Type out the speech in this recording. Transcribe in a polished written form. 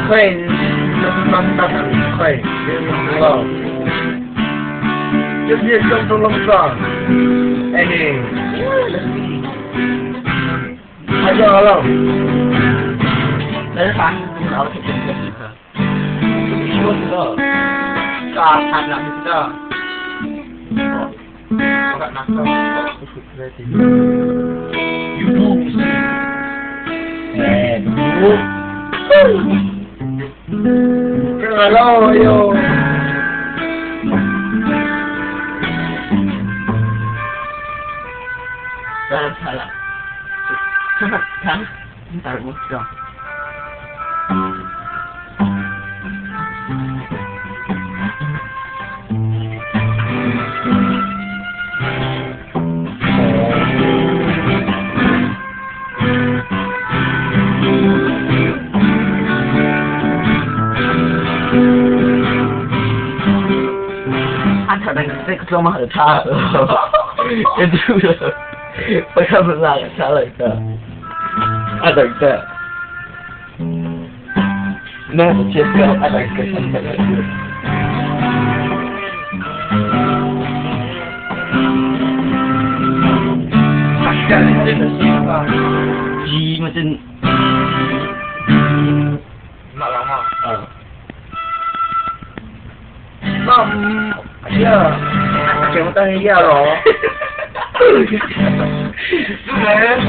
快，那很快，知道。就是更多弄上，哎嘿，还是好了。来啥？老铁，说知道，啥谈了知道。Enggak nakal, berarti. Ibu. Bu. Kalau yo. Salah. Kan? Ntar mudah.他那个这个装嘛很差，也住了，我看不那个差了一个，等一个，那是接个等一个。这个是吧？鸡macam nak lama. Ya, macam tak ya loh. Sudah.